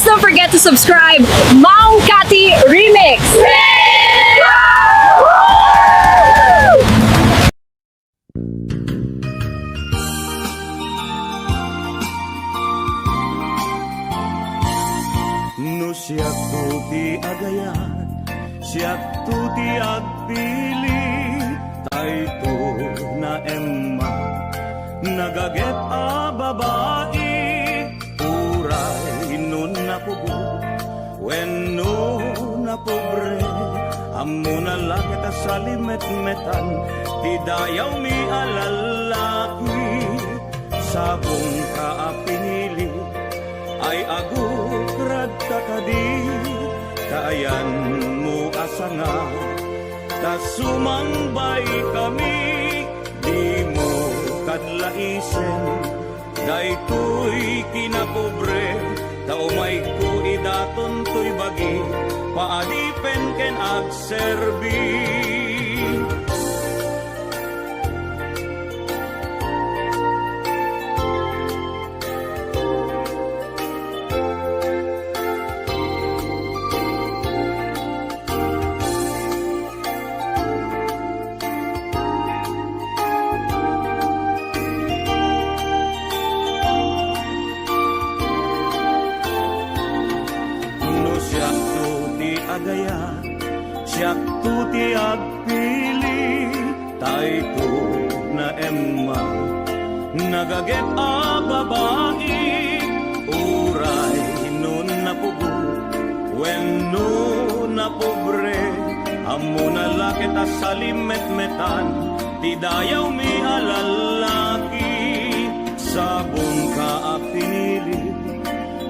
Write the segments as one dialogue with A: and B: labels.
A: don't forget to subscribe. Maong Kati Remix!
B: No siyak tuti agayat, siyak tuti agpili, tayto na emma, nagaget a babae, uray nun na pugo, wenno na pobre, amo na lakit a salimet-metan, ti dayaw mi alalaki, sabong ka a pinili, ay agukrad kakadi, kaayan mo asanga, ta sumambay kami, di mo kadlaisen, daytoy kinapobre, ta umay ko idaton to'y bagi, paadipen ken agserbi. Siyak tuti agpili, tayto na emma, nagaget a babae, uray nun na pugo, wenno na pobre, amo na lakit a salimet-metan, ti dayaw mi alalaki, sabong ka a pinili,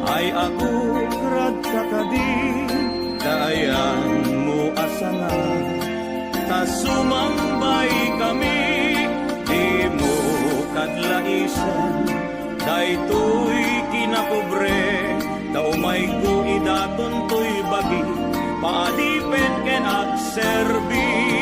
B: ay agukrad kakadi, kaayan mo asanga, ta sumambay kami, di mo kadlaisen, daytoy kinapobre, ta umay ko idaton to'y bagi, paadipen ken agserbi.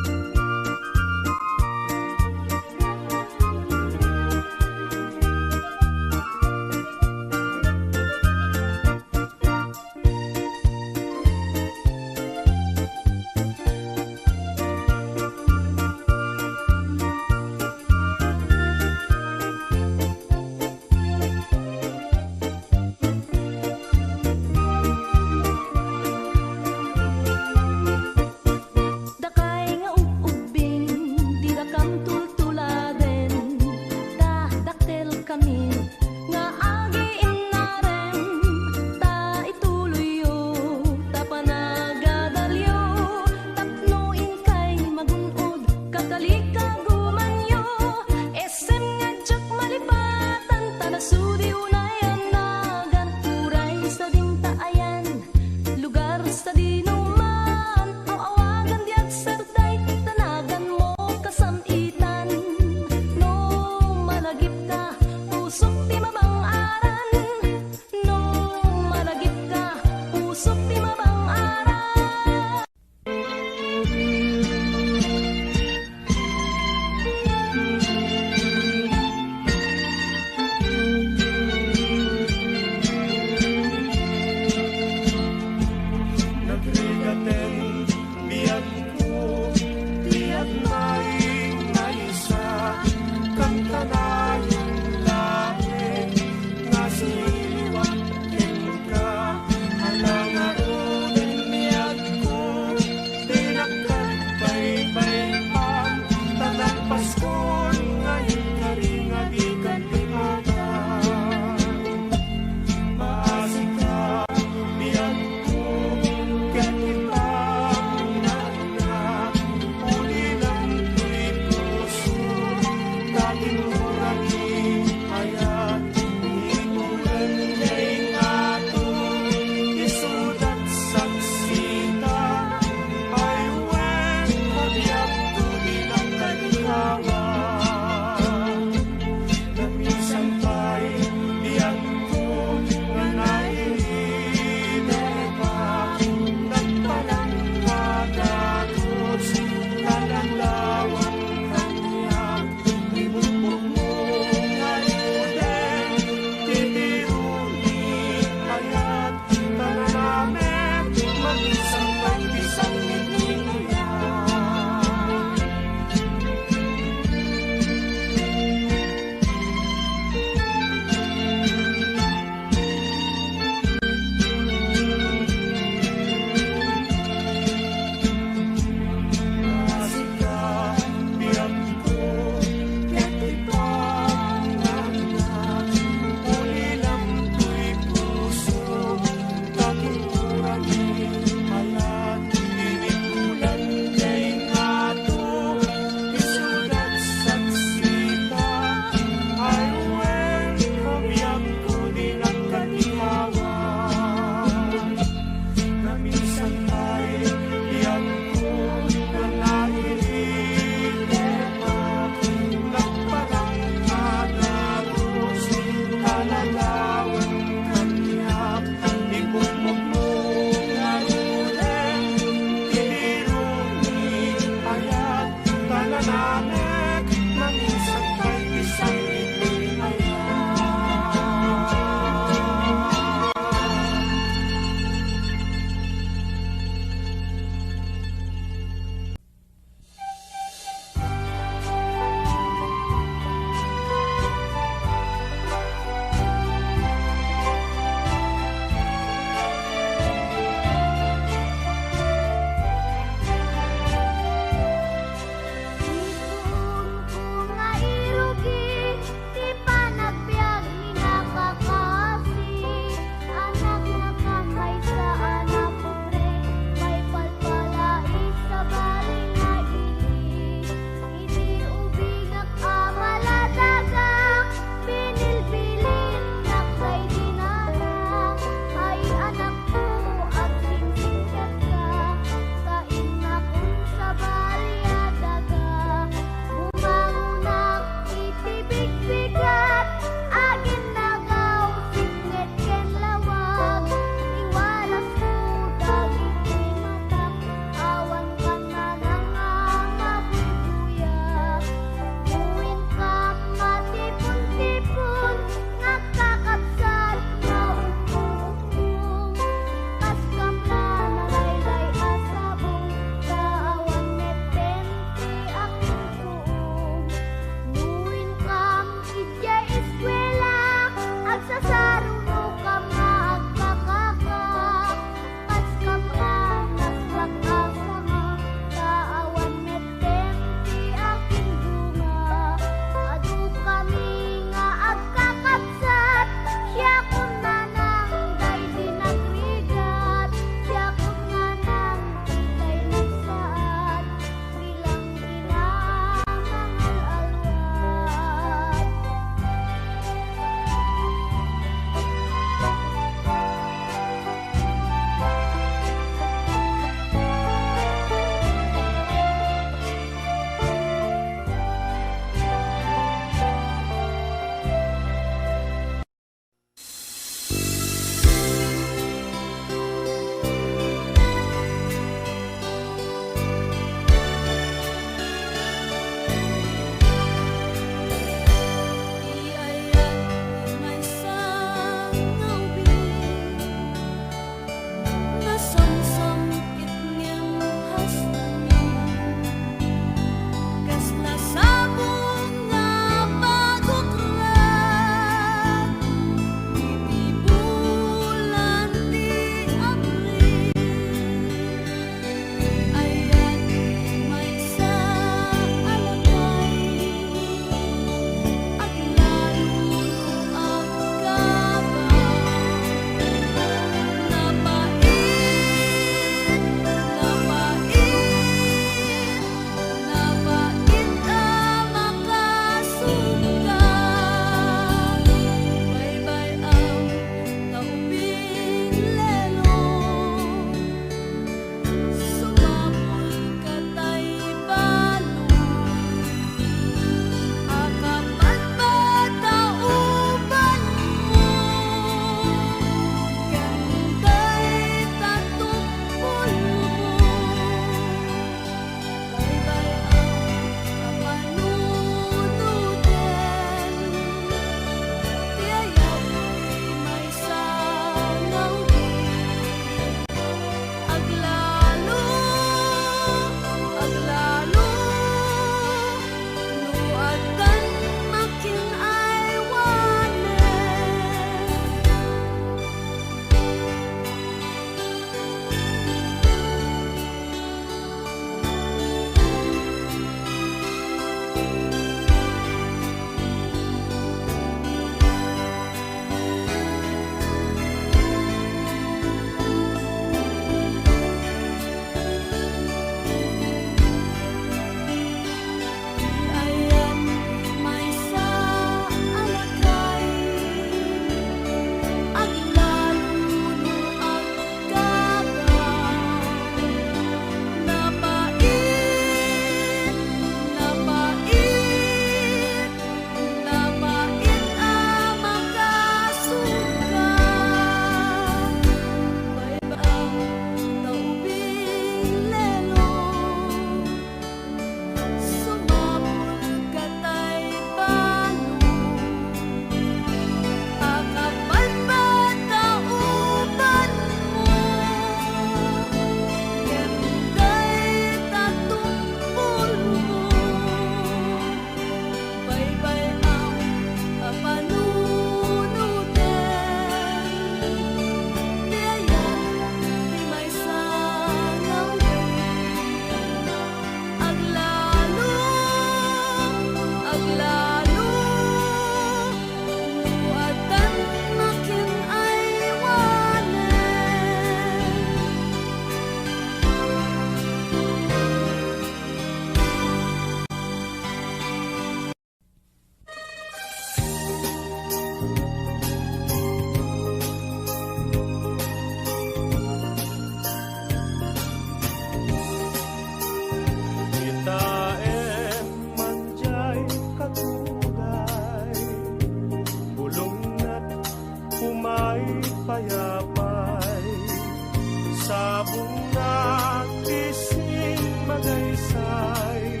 B: sa bunga tising magaysay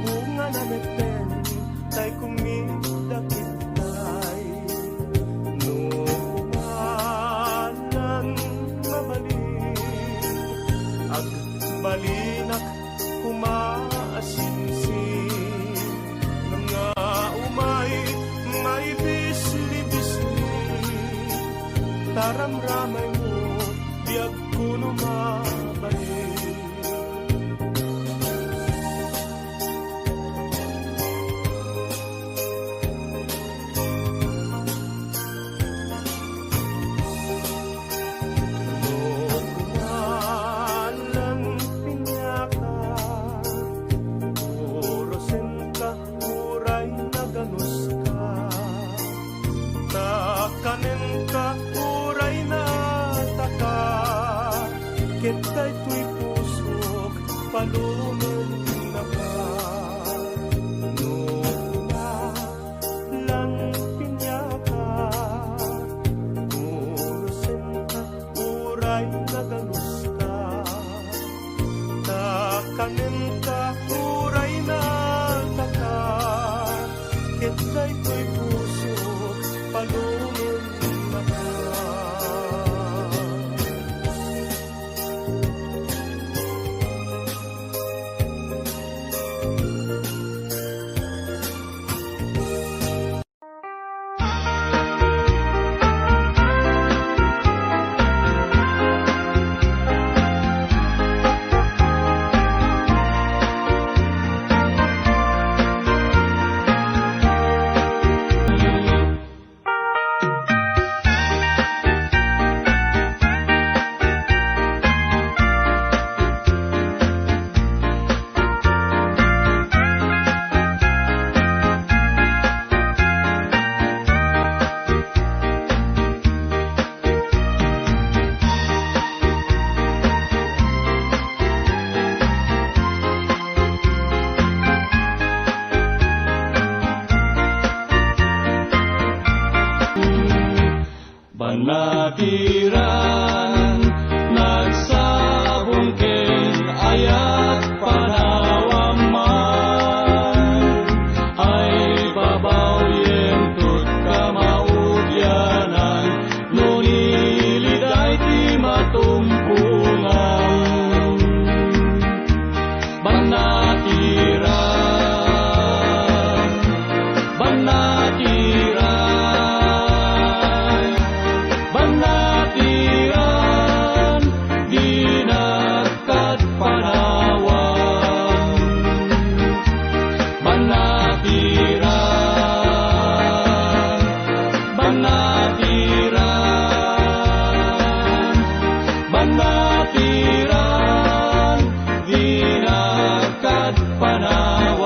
B: bunga na meten tay kumidakitay numanan mabalik ag balinak kumaasinsin nga umay may bisli-bisli taramramay mo diag kuno mabalik kumalang pinyaka urosen ka uray na ganus ka takanen ka uray na taka kita'y tuy pusok palumen na ka nuna lang pinyaka urosen ka uray na ganus ka takanen ka uray na taka kita'y tuy pusok palumen na ka. Banatiran nagsabungkin ayat panawaman ay babaw yentut kamaudyanan nuniliday ti matumpungan banatiran banatiran dinakat panawan banatiran banatiran dinakat panawan.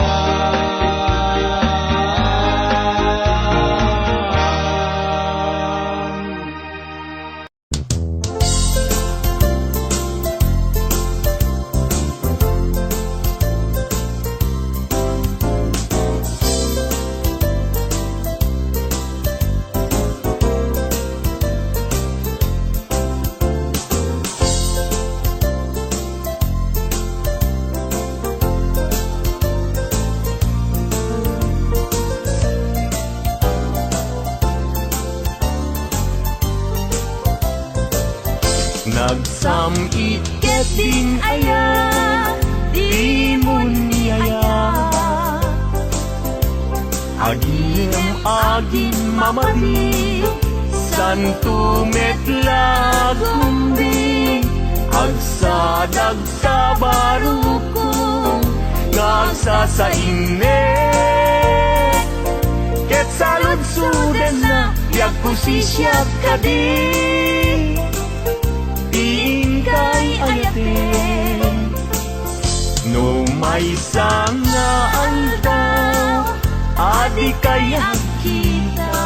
B: Nagsamit
C: Keting aya, di mo niyaya.
B: agim mamadi santu metla gumbi agsadag sa baruko ngagsa sa inne ket salud suden na yak kusisya kadi tingkay ayatin no may sanga anda adi kaya kita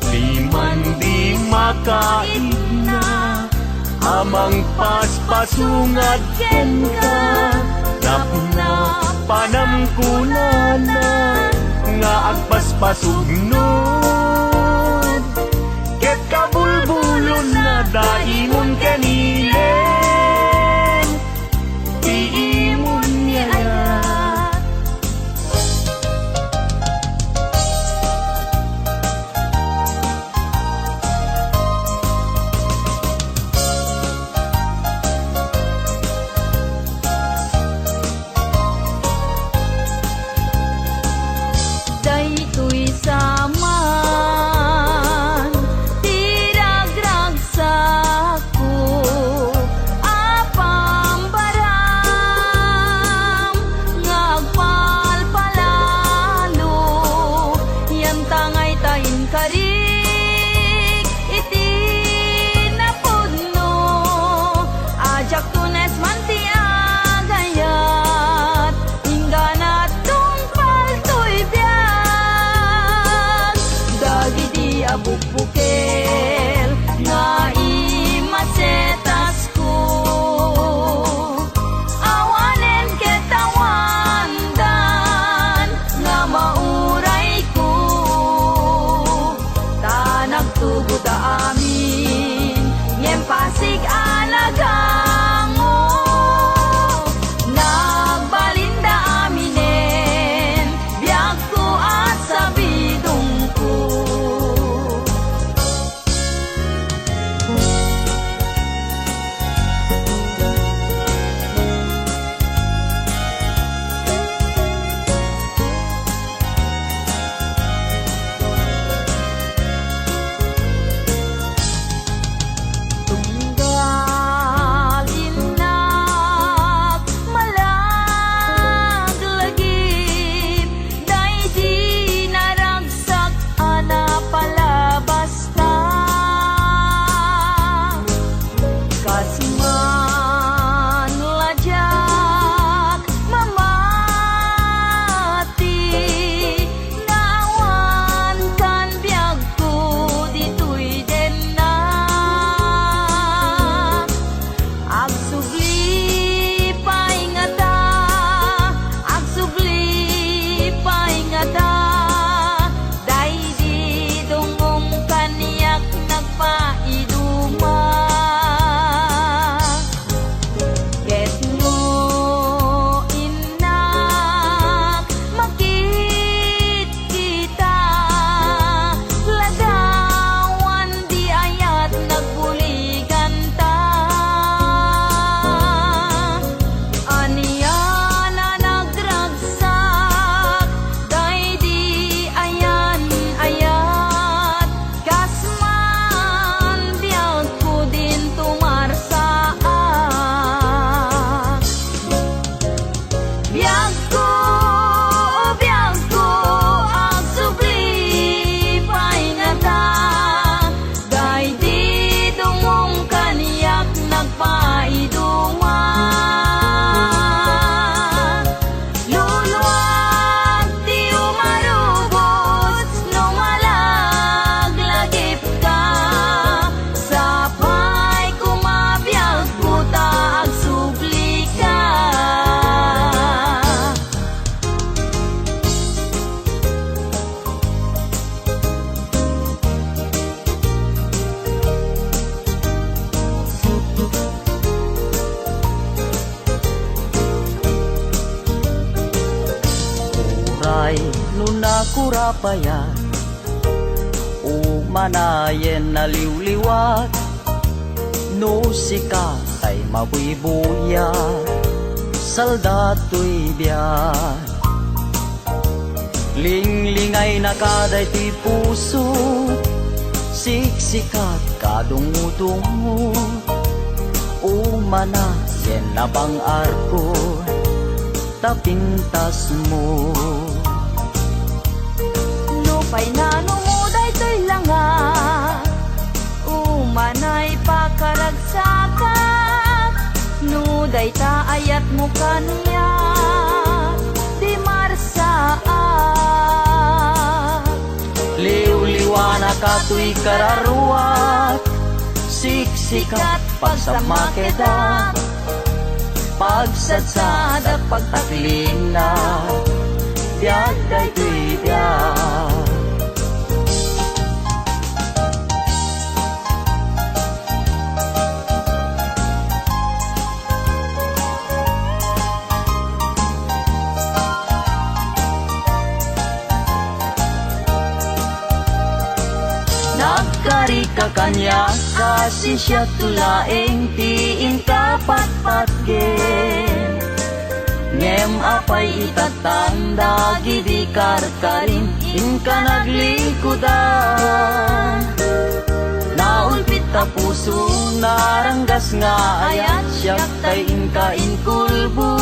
B: liman di makaina amang paspasungad ken ka napuna panamkunana nga agpaspasugnod ket kabulbulon na daingon
C: tig-alagango. Nagbalinda aminen, biyag ko at sabidong ko. Tunggal inak malaglagip, day di naragsak ana palabas ta. Kasman lajak mamati, nawan kan biyag ko dito'y den na. Agsugli paingata, agsugli paingata, day di dungong kaniyak nagpaiduma. Ket mo inak makit kita, ladawan di ayat nagbuligan ta. Aniya na nagragsak, day di ayan ayat, kasman biyag ko din tumarsaak. Biyag ko, ang subli paingata, day di dungong kaniyak nagpaiduma. Luluwag di umarubos, lumalaglagip ka, sapay kumabiyag ko ta agsubli ka.
B: Uray nuna kurapaya, umanayen na liwliwat, no sika tay mabuibuya, saldato'y biyan. Linglingay na kaday ti puso, siksikat kadungo-dungo, umanayen na bang arko, tapintas mo.
C: Nupay na numuday to'y langa, umanay pakaragsakat, nuday ta ayat mo kaniya, di marsaak.
B: Liw-liwana ka to'y kararuat, siksikat pagsamakedat, pagsadsad at pagtaklina, biyag day to'y biyag. Nagkari ka kanya, kasi siya tulaeng tiin kapatpatgen. Ngem apay itatanda, gidikar ka rin, inka naglikudan. Naulpit ta puso, naranggas nga ayat, siyak tay inka inkulbo.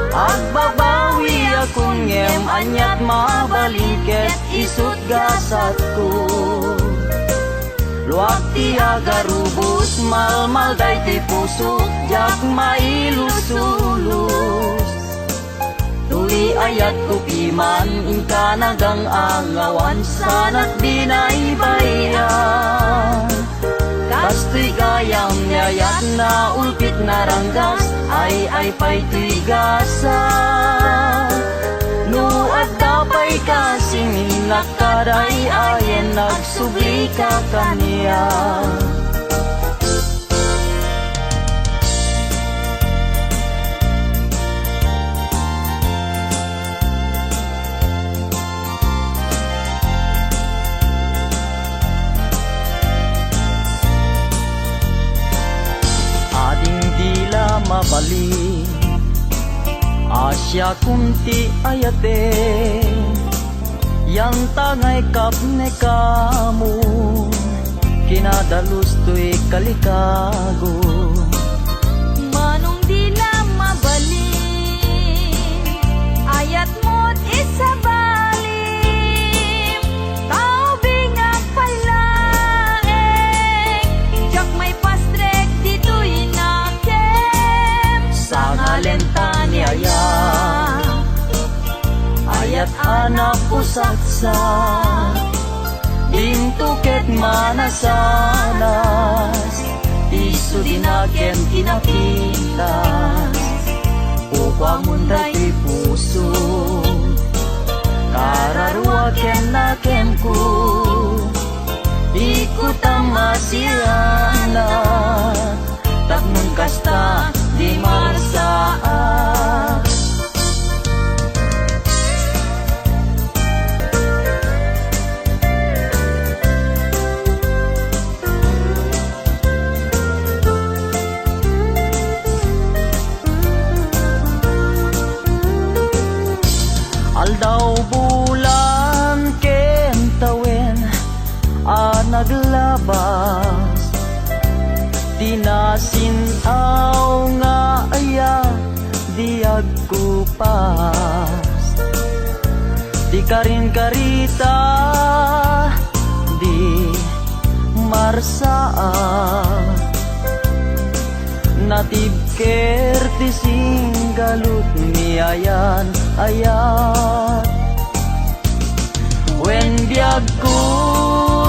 B: Agbabawi akong ngem anyat mabaliket, isut gasat ko. Luwag ti agarubos, malmal day ti puso, jak mailusulus. Tuli ayat ko piman, inka nagang angawan, sanat di naibayan. Kasto'y gayam nyayat na ulpit na ranggas, ay pa'y tigasa. No at dapay kasing nakaday ayen nagsubli ka kaniya. bali Asya kunti ayate Yang tangay kapne kamu Kinadalus to'y kalikago
C: Manong di na mabaling Ayat mo't isabalim Tao bingang palaeng Jak may pastrek dito'y nakem
B: Sa ngalenta ni Aya Ayat anak pusaksa Ding tuket manasanas Isu dinaken kinapitas Upang munday ti puso Kararua ken na ken ku Ikutang masiyana Takmun kasta di marsaa Aldaw bulan ken tawen naglabas Tinasinaw nga aya di agkupas Di karin karita di marsaa Natib kerti singgalut ni ayan Wen biag ko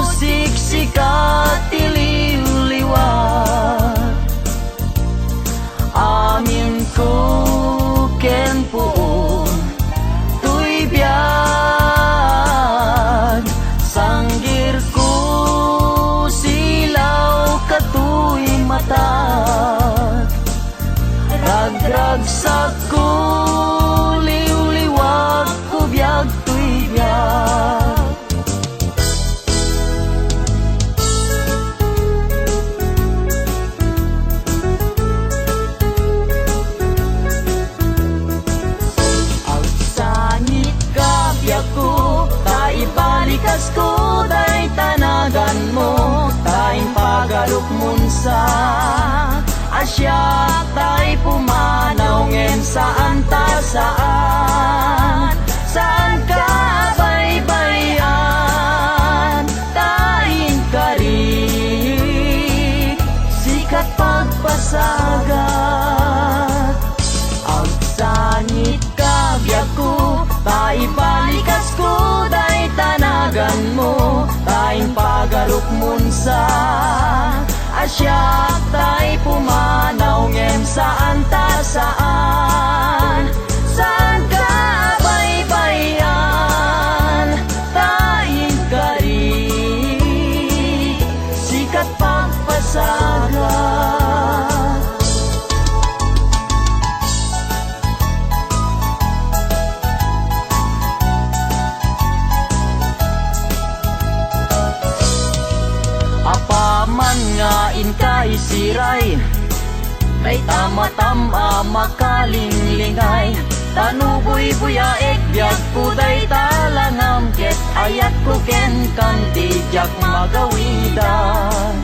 B: siksikat iliw-liwat Amin ko ken puon tuy biag Sanggir ko silaw katuy matat Ragrag sa kuliw-liwag ko biag tuy biag Agsangit ka biag ko taibalikas ko day tanagan mo Taing pagalok munsa Asya tay pumanaw ngem saan ta saan Saan ka baybayan Taing karik Sikat pagpasagat Ang sangit ka biag ko Taibalikas ko day tanagan mo Taing pagalok munsa Asya tay pumanaw ngem saan ta saan Saan ka baybayan Taing karik Sikat pagpasagat Apaman nga inkay siray May tama-tama makalinglingay Tanuboy buyaek biag kuday talangam Ket ayat ko ken kanti jak magawidan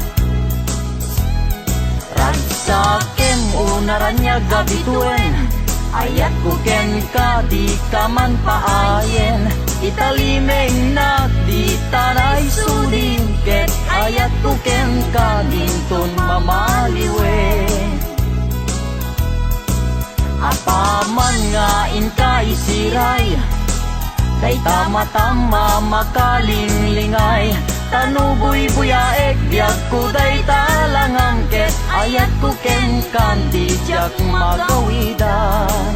B: Ragsakem unaranya gabituen Ayat ko ken ka di kaman paayen Italimeng na di tanay sudin Ket ayat ko ken ka dinton mamaliwe Apaman nga inkay siray Day tama-tama makalinglingay Tanuboy buyaek biag ko day talangang Ket ayat ko ken kandi jak magawidan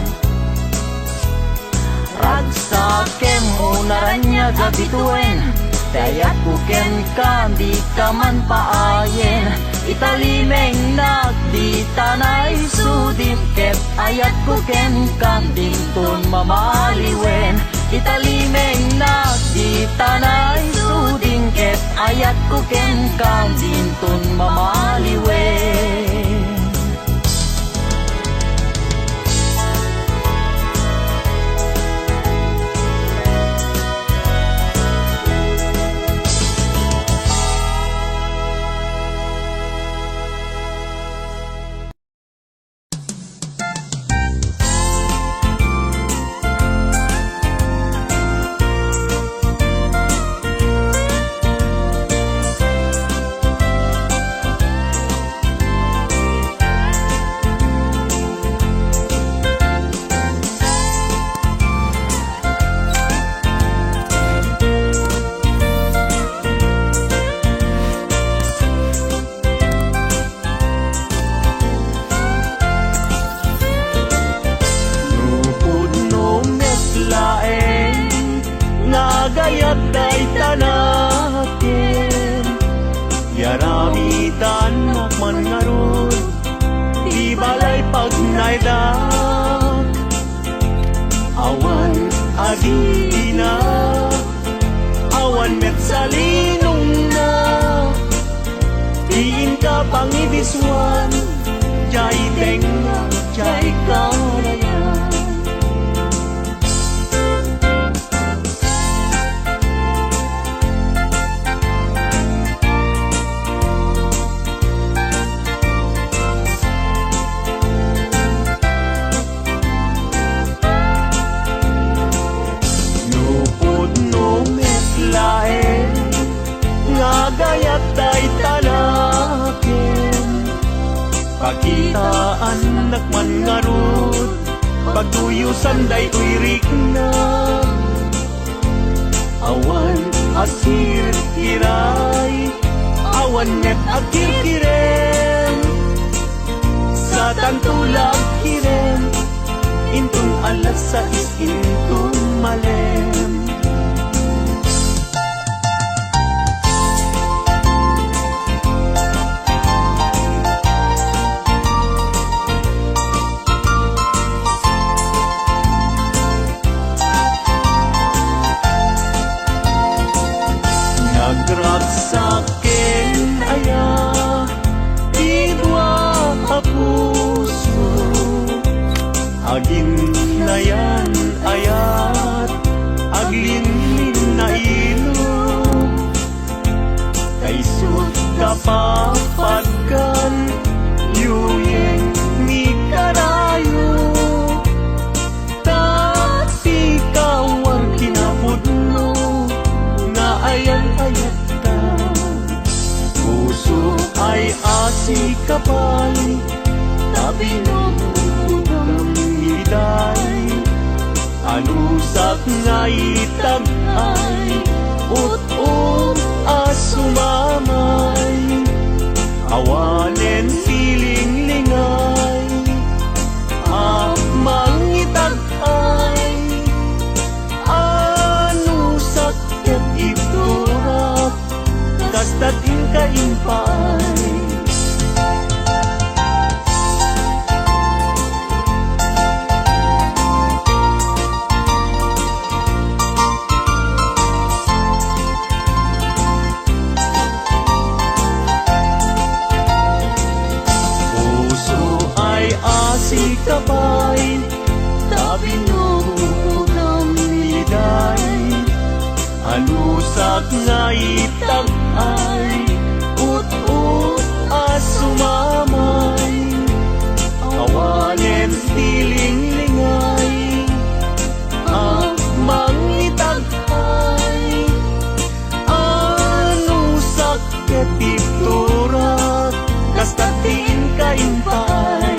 B: Ragsakem unaranya gabituen Dayat ko ken kandi kaman paayen Italimeng nagdi tanay sudin Ket ayat ko ken kandi ton mamaliwen Italimeng nagdi tanay sudin Ket ayat ko ken kandi ton mamaliwen tenga jay karayan. Nupod no metlae nga gayat day talaken, pakitaan nakman ngarud, pagtuyusan day uirik na. Awan asir kiray, awan net akir kirem, sa tantulag kirem, intun alas sa intun malem. Nagragsaken aya, idwa a puso, agin na yan ayat, aglinlin na ilo, kaisot kapapagkan, yuyeng ni karayo, tati kawang kinapudno, nga ayan-ayat ka. Puso ay asi kapal, tabi ng utang iday, anusak nga itag ay, ut-ut asumamay, awanen siling lingay, mangitag ay, anusak ket iturak, kasta't inkaimpay. Puso ay asi kapay, tabi ng iday, anusak nga itag ay, ut-ut asumamay, awanen tiling lingay, mangitag ay, anusak ket iturak, kastatin kaimpay.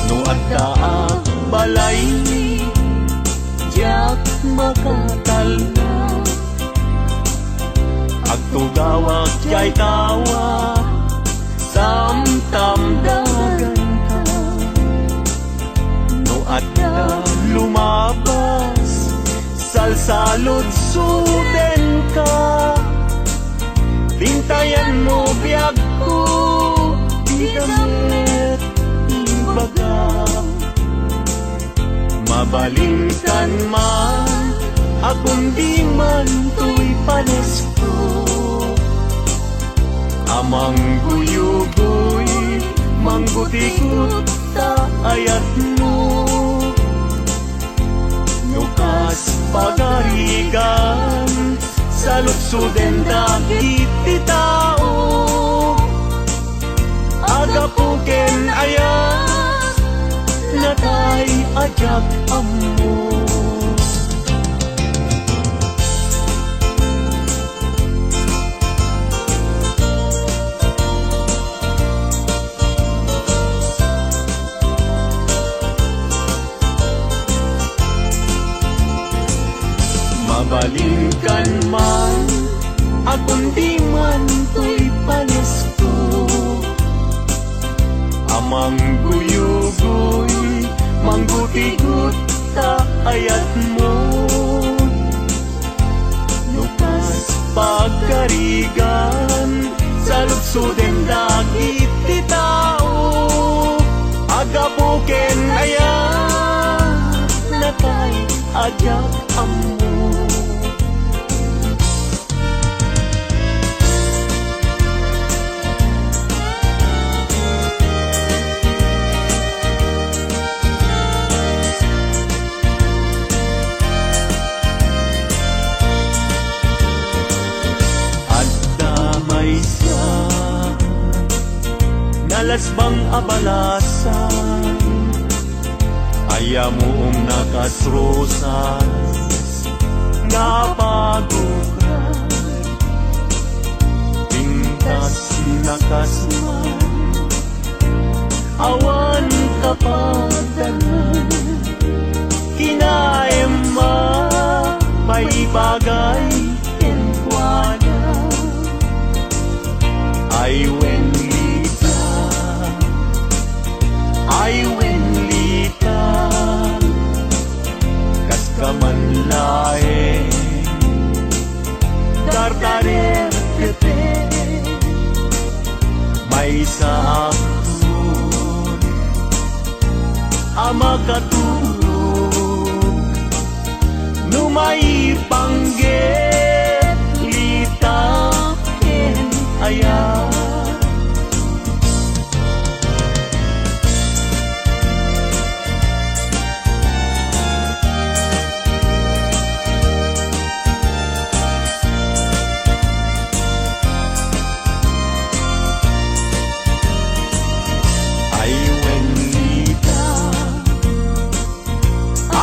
B: No adda balay ni jak makatalna, agtugawak jay tawa, samtam dagan ka. No adda lumabas, salsalot suden ka, tintayan mo biyag ko, di damit ibaga. Mabalingkan man, akong di man to'y panesko, amang guyugoy, manggutikot ta ayat mo, nukas pagarigan, sa lutsuden dagit ti tao, agapuken ayat, natay ajak ammo. Mabalingkan man, akong di man to'y panesko, amang guyugoy, mangguti-gut ta ayat mo, nukas pagkarigan, sa lutsuden dagit ti tao, mo. At damay siya nalasbang abalasan, ayamuong nakasrosas nga pagukran, pintas nakasman, awan kapagdanan, kinaema may bagay kenkwada. Ay wenlita, ay wenlita, kas kamanlae, dardarer kete, may sa aksun, ama katulog, numay panggit, lita, ken ayat.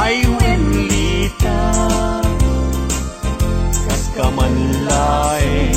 B: Ay wenlita, kas kamanlae,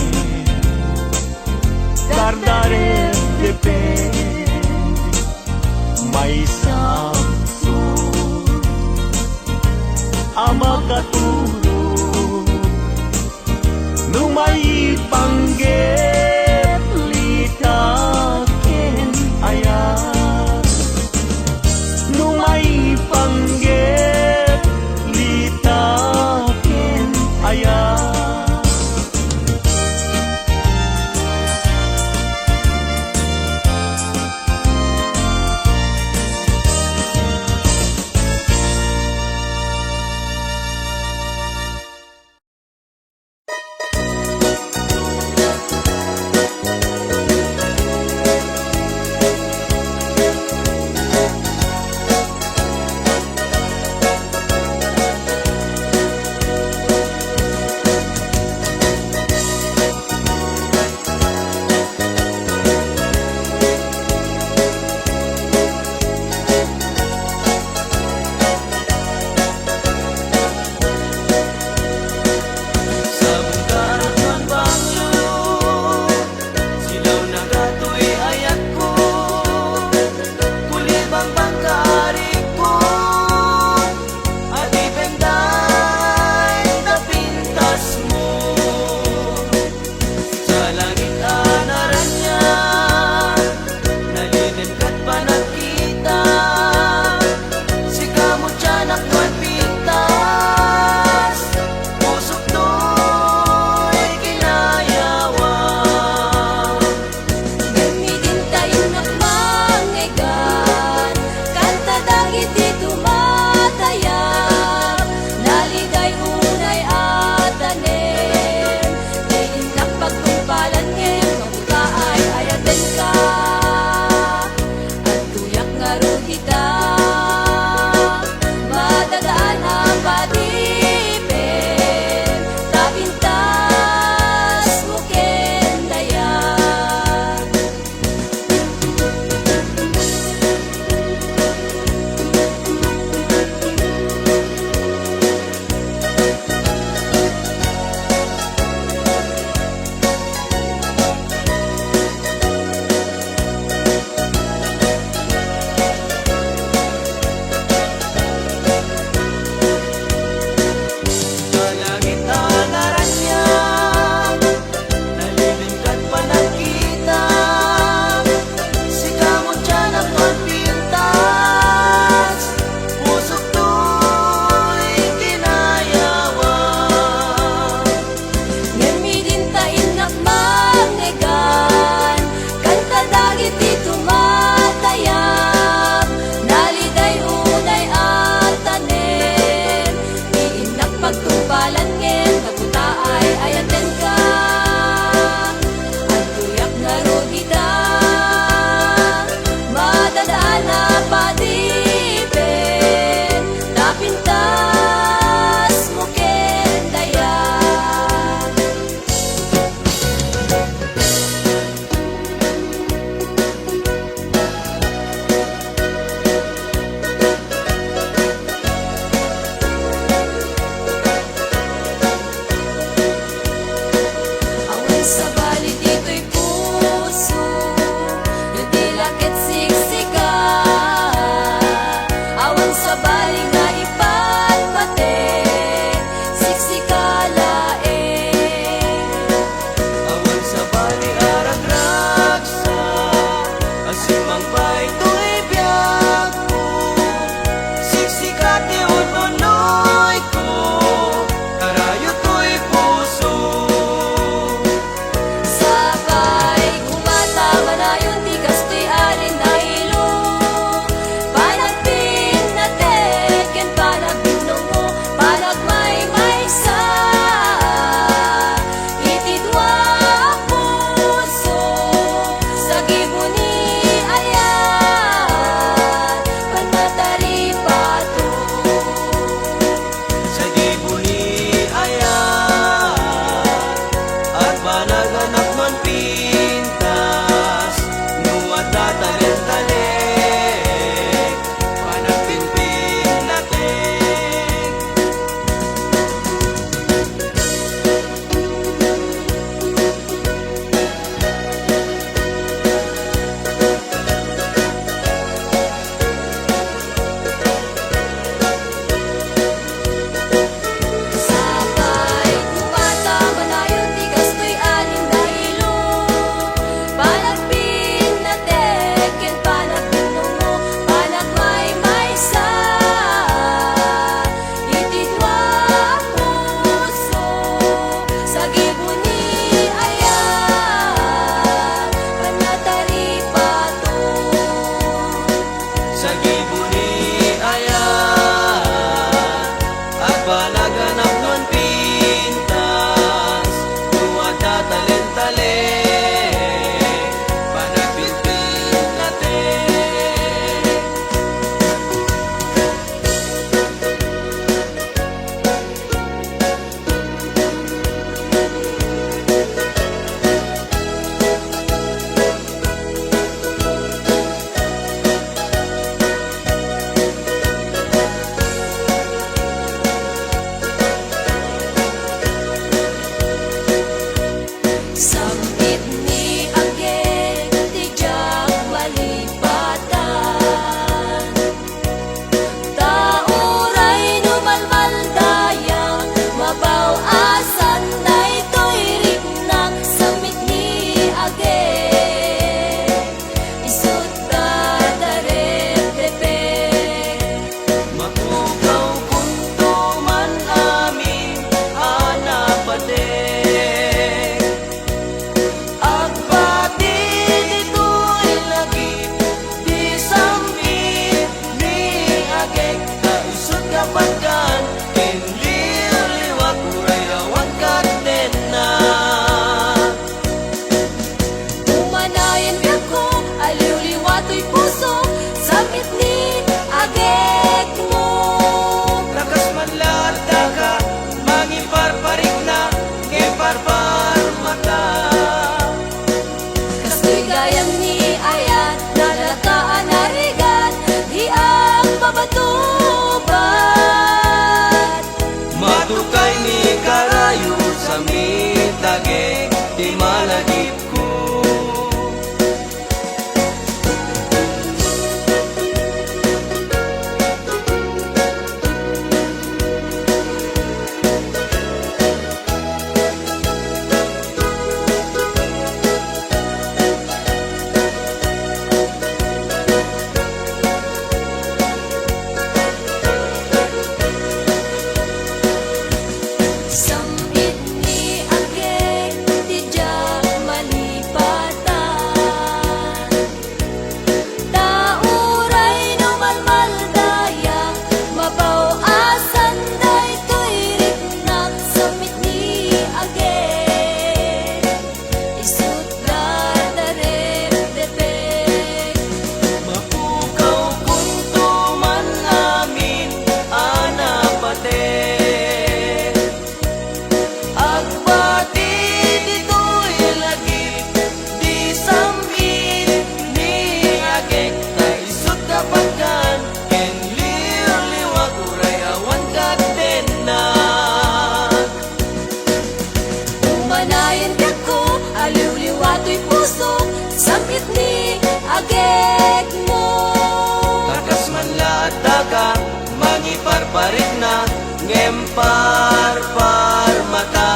B: parpar mata.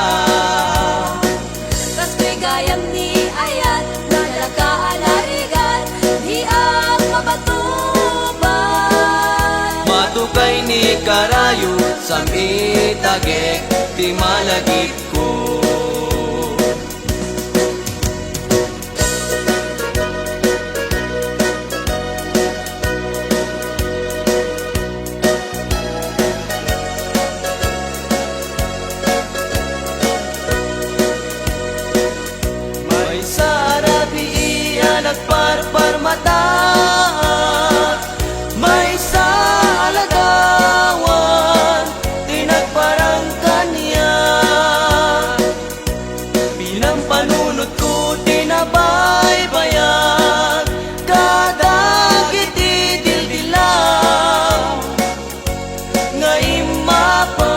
C: Kas ko'y gayam ni ayat Nadalaka alarigan Di ang mabatuban
B: Matukay ni karayo sa mitage di malagip ko. May sarabi iya nagparpar mata, may sa alagawan tinagparang kanya. Bilang panunod ko tinabaybayan kada gitidildilaw nga imapay.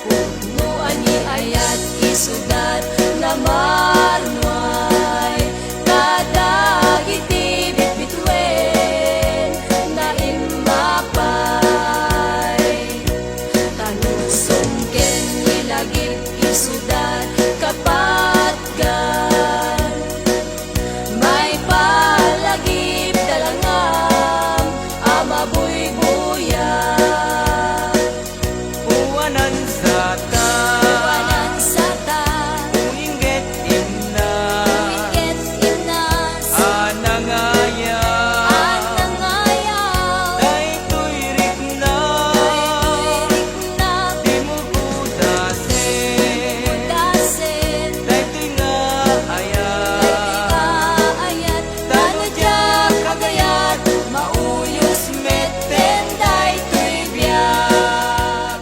C: Punuan ni ayat isudat na marnuay Kadag itibit bitwen na imapay Tanusungken nilagip isudat kapatgan May palagip dalangam amabuy-buya
B: Uwanan sa ta,
C: Wanan sa ta
B: uinget imna,
C: Wiket inas
B: anangaya,
C: Anangayaw
B: daytoy rikna,
C: Tuirik na
B: di mo budasin,
C: dasen
B: daytoy nga ayat.
C: Ayat tanadyak kagayat Mauyos meten daytoy biyak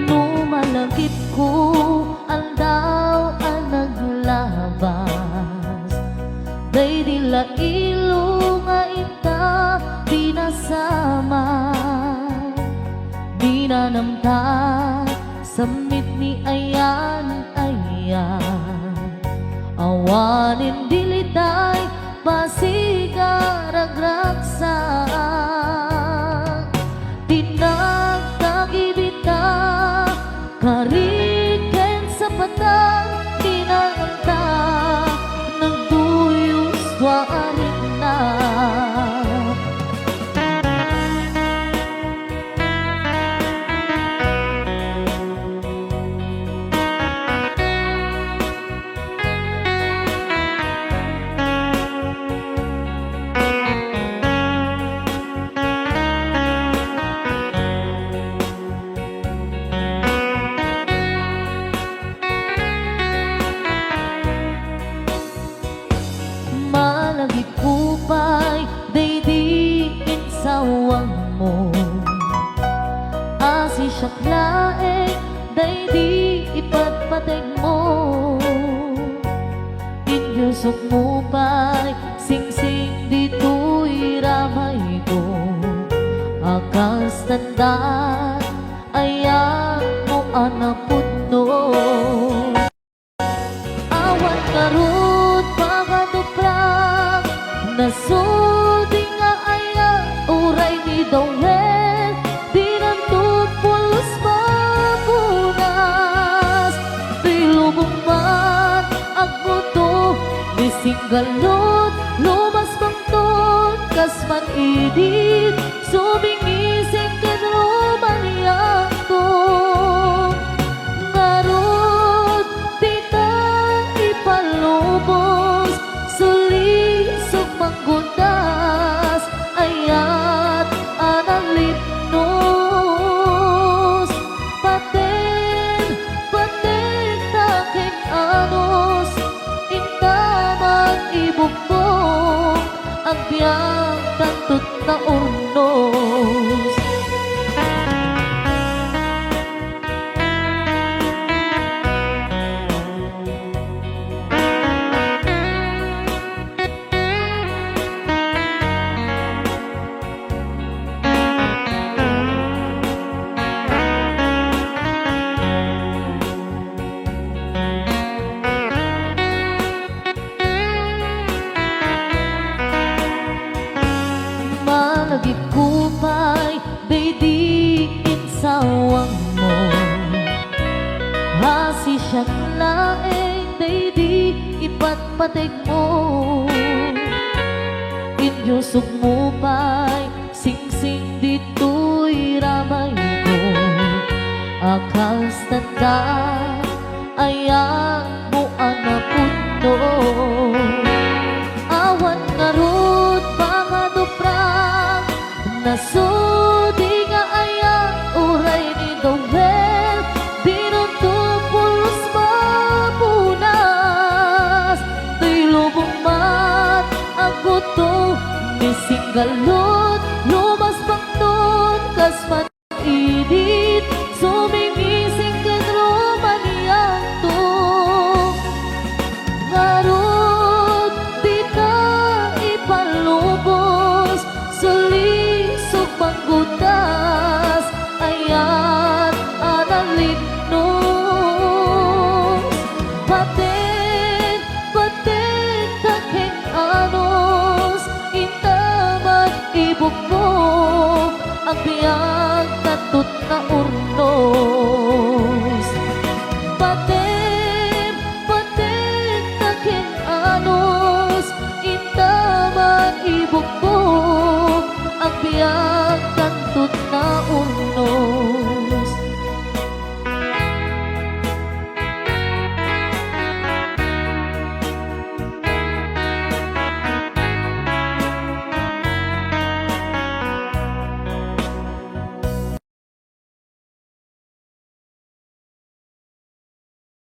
D: Numalagip ko aldaw ang naglabas Day dila ilo nga ita pinasama Di na namta samit ni ayan Awanin dilitay pasigaragraksak Tinagtagibita Kariken sa patang tinanganta Nagduyos warin na Malagip kupay daydiin sawang mo Asi syaklae daydi ipatpateg mo Inyusok mo pa'y sing-sing dito'y ramay ko Akas tandaan ayan mo anapod no Awan karot pagatuprak Nasuldi nga ayan uray ni Dawel Di nandun pulos mapunas Di lumuman ang mundo Di singgalot lumas bangton Kasman idit sumingising kenrumaniyang to Ngarod tita ipalubos Suli sumanggundas Ayat analipnos Paten taking anos Intaman ibukbong Ang biyang tantut na urno datig mo. Inyo sugmupay, sing-sing dito'y ramay ko. Akas tanda, ayang mo anapuno. Awan nga rod, mga duprang, nasudi nga ayang uray ni Dowel. Binunto pulos mapunas, to'y lubong mat, ako to, misinggalot, lumas pangton, kas man-idit, sumingising ken romaniyang to. Ngarot, di ka ipalubos, sulisog panggutas, ayat analignos. Paten, paten, taking anos, intaman ibukbok, ang biyak